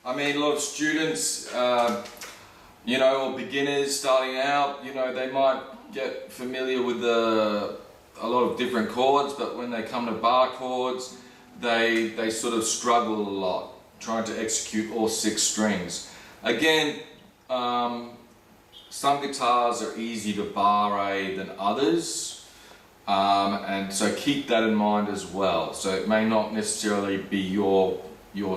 I mean, a lot of students, you know, or beginners starting out, you know, they might get familiar with a lot of different chords, but when they come to bar chords, they sort of struggle a lot trying to execute all 6 strings. Again, some guitars are easier to bar A than others, and so keep that in mind as well. So it may not necessarily be your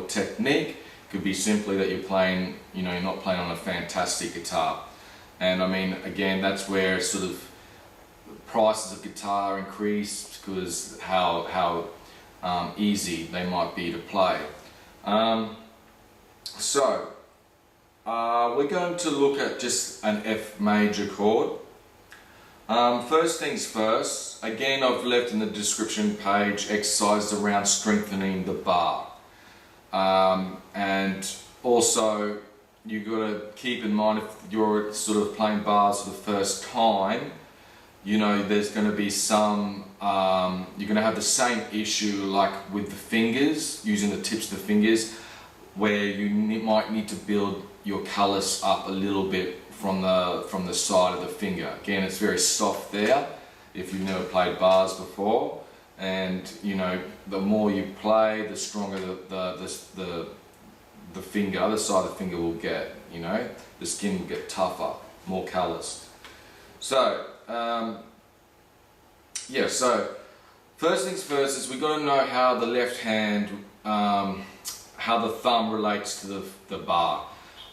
technique. It could be simply that you're playing, you know, you're not playing on a fantastic guitar. And I mean, again, that's where sort of prices of guitar increase, because how easy they might be to play. We're going to look at just an F major chord. First things first, again, I've left in the description page exercises around strengthening the bar. And also, you've got to keep in mind, if you're sort of playing bars for the first time, you know, there's going to be some, you're going to have the same issue like with the fingers, using the tips of the fingers, where you might need to build your callus up a little bit from the side of the finger. Again, it's very soft there if you've never played bars before, and you know, the more you play, the stronger the finger, other side of the finger will get. You know, the skin will get tougher, more calloused. So yeah, so first things first is we've got to know how the left hand, how the thumb relates to the bar.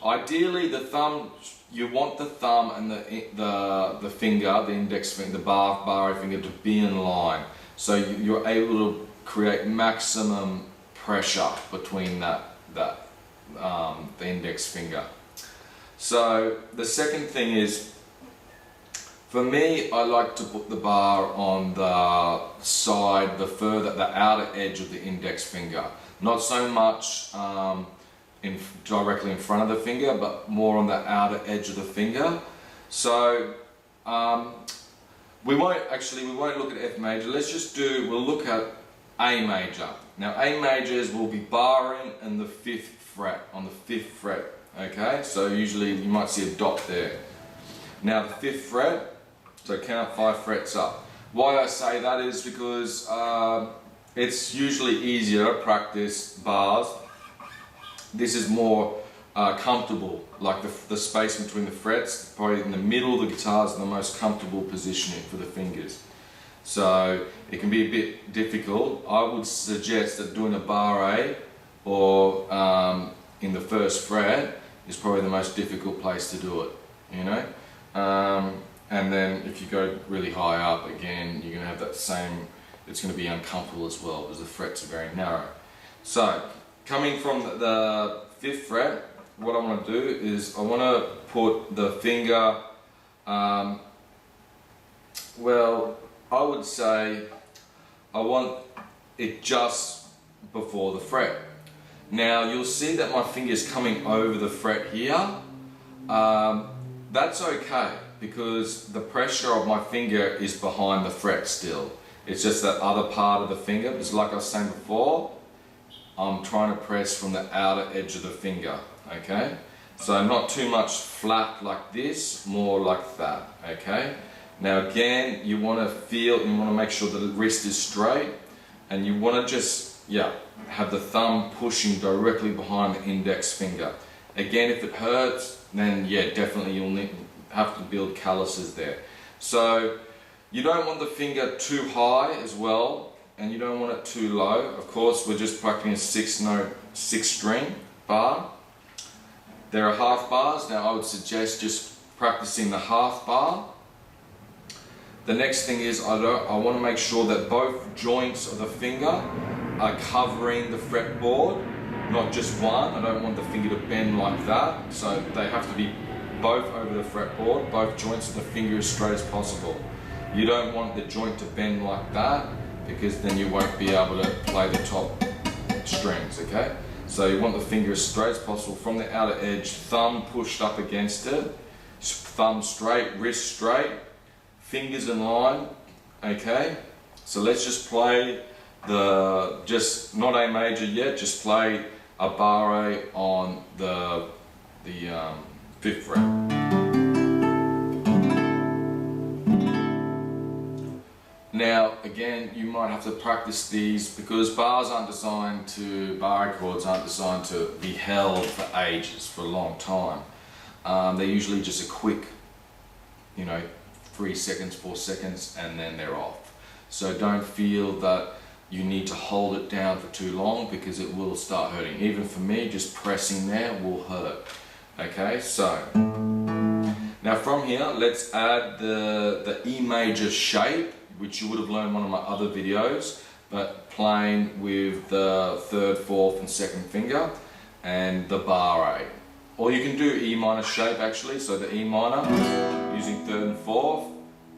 Ideally, the thumb, you want the thumb and the finger, the index finger, the bar finger to be in line, so you're able to create maximum pressure between the index finger. So the second thing is, for me, I like to put the bar on the side, the outer edge of the index finger. Not so much directly in front of the finger, but more on the outer edge of the finger. So we won't look at F major. We'll look at A major. Now A majors will be barring in the 5th fret, on the 5th fret. Okay, so usually you might see a dot there. Now the 5th fret, so count 5 frets up. Why I say that is because it's usually easier to practice bars. This is more comfortable, like the space between the frets, probably in the middle of the guitar is the most comfortable positioning for the fingers. So it can be a bit difficult. I would suggest that doing a bar A or in the 1st fret is probably the most difficult place to do it, you know. And then if you go really high up, again, you're going to have that same, it's going to be uncomfortable as well because the frets are very narrow. So coming from the 5th fret, what I want to do is I want to put the finger, well, I would say I want it just before the fret. Now you'll see that my finger is coming over the fret here. That's okay, because the pressure of my finger is behind the fret still. It's just that other part of the finger, because like I was saying before, I'm trying to press from the outer edge of the finger, okay? So not too much flat like this, more like that, okay? Now again, you want to make sure the wrist is straight, and you want to just, yeah, have the thumb pushing directly behind the index finger. Again, if it hurts, then yeah, definitely you'll have to build calluses there. So you don't want the finger too high as well, and you don't want it too low. Of course, we're just practicing a 6-string bar. There are half bars. Now I would suggest just practicing the half bar. The next thing is I want to make sure that both joints of the finger are covering the fretboard, not just one. I don't want the finger to bend like that, so they have to be both over the fretboard, both joints of the finger as straight as possible. You don't want the joint to bend like that, because then you won't be able to play the top strings, okay? So you want the finger as straight as possible from the outer edge, thumb pushed up against it, thumb straight, wrist straight, fingers in line, okay? So let's just play not A major yet, just play a bar A on the 5th fret. Now again, you might have to practice these because bar chords aren't designed to be held for ages, for a long time. They're usually just a quick, 3 seconds, 4 seconds, and then they're off. So don't feel that you need to hold it down for too long because it will start hurting. Even for me, just pressing there will hurt. Okay, so now from here, let's add the E major shape, which you would have learned in one of my other videos, but playing with the 3rd, 4th and 2nd finger and the bar A. Or you can do E minor shape actually, so the E minor using 3rd and 4th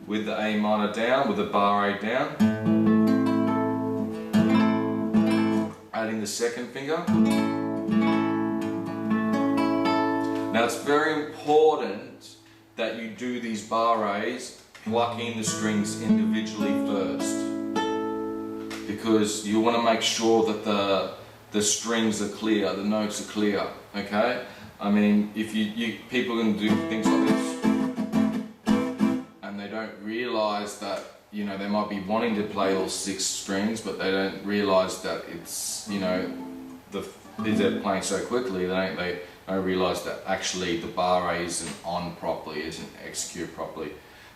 with the A minor down, with the bar A down, adding the 2nd finger. Now it's very important that you do these bar A's plucking the strings individually first, because you want to make sure that the strings are clear, the notes are clear. Okay, I mean, if people can do things like this and they don't realize that they might be wanting to play all 6 strings, but they don't realize that it's they're playing so quickly they don't realize that actually the bar A isn't on properly, isn't executed properly.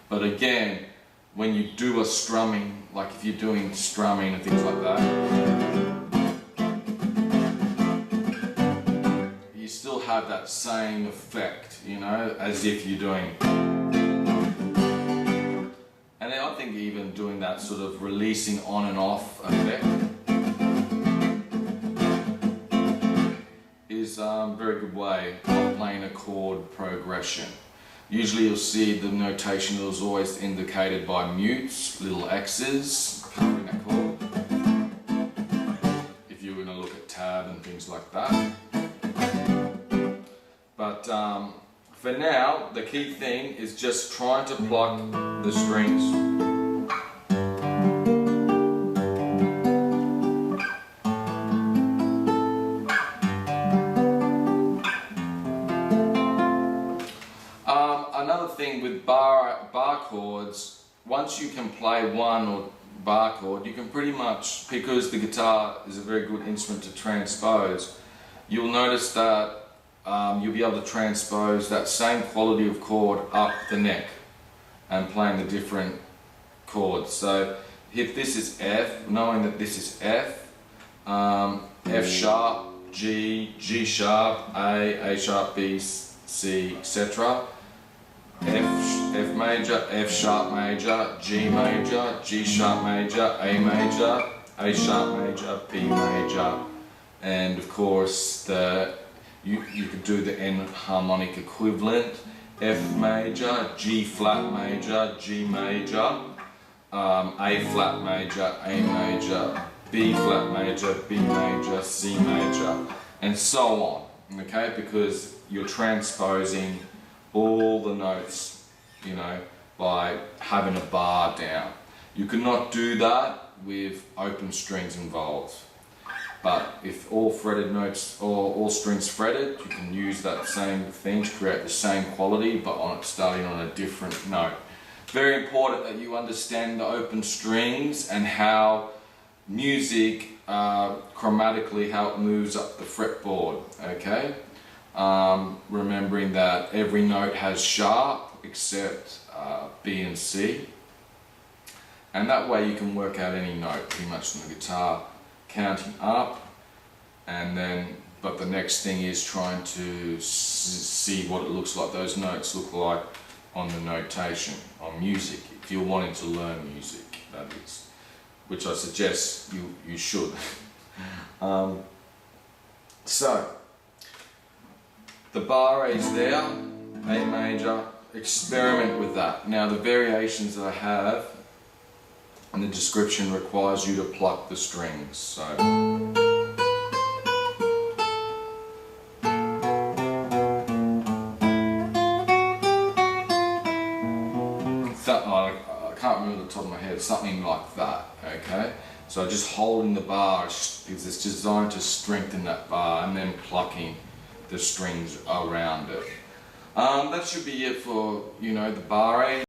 But again, when you do a strumming, like if you're doing strumming and things like that, you still have that same effect, as if you're doing. And I think even doing that sort of releasing on and off effect is a very good way of playing a chord progression. Usually you'll see the notation is always indicated by mutes, little X's, covering that chord. If you're going to look at tab and things like that. But for now, the key thing is just trying to pluck the strings. Another thing with bar chords, once you can play one or bar chord, you can pretty much, because the guitar is a very good instrument to transpose, you'll notice that you'll be able to transpose that same quality of chord up the neck and playing the different chords. So if this is F, knowing that this is F, F sharp, G, G sharp, A sharp, B, C, etc. F major, F sharp major, G major, G sharp major, A sharp major, B major, and of course you could do the N harmonic equivalent, F major, G flat major, G major, A flat major, A major, B flat major, B major, C major, and so on, okay, because you're transposing all the notes, by having a bar down. You cannot do that with open strings involved. But if all fretted notes, or all strings fretted, you can use that same thing to create the same quality, but starting on a different note. Very important that you understand the open strings and how music, chromatically, how it moves up the fretboard, okay? Remembering that every note has sharp except B and C, and that way you can work out any note pretty much on the guitar, counting up, and then but the next thing is trying to see what it looks like, those notes look like on the notation on music, if you're wanting to learn music, that is, which I suggest you should. So the bar A's there, A major, experiment with that. Now the variations that I have in the description requires you to pluck the strings. So I can't remember the top of my head, something like that, okay? So just holding the bar, because it's designed to strengthen that bar, and then plucking the strings around it. That should be it for, you know, the bar A.